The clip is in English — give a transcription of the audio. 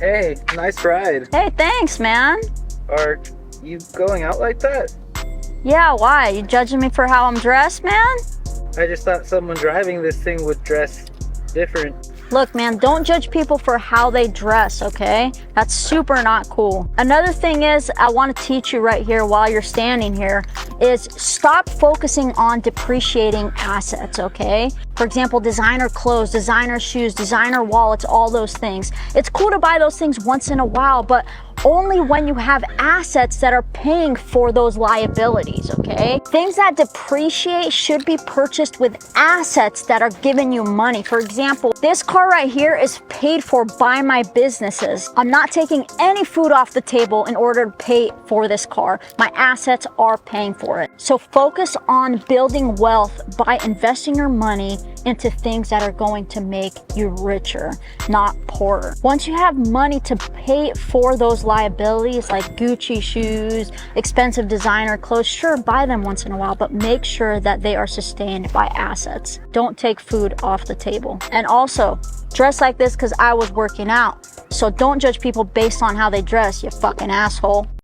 Hey, nice ride. Hey, thanks, man. Are you going out like that? Yeah, why? You judging me for how I'm dressed, man? I just thought someone driving this thing would dress different. Look, man, don't judge people for how they dress, okay? That's super not cool. Another thing is, I want to teach you right here while you're standing here, is stop focusing on depreciating assets, okay? For example, designer clothes, designer shoes, designer wallets, all those things. It's cool to buy those things once in a while, but only when you have assets that are paying for those liabilities, okay? Things that depreciate should be purchased with assets that are giving you money. For example, this car right here is paid for by my businesses. I'm not taking any food off the table in order to pay for this car. My assets are paying for it. So focus on building wealth by investing your money into things that are going to make you richer, not poorer. Once you have money to pay for those liabilities like Gucci shoes, expensive designer clothes, sure, buy them once in a while, but make sure that they are sustained by assets. Don't take food off the table. And also, dress like this because I was working out. So don't judge people based on how they dress, you fucking asshole.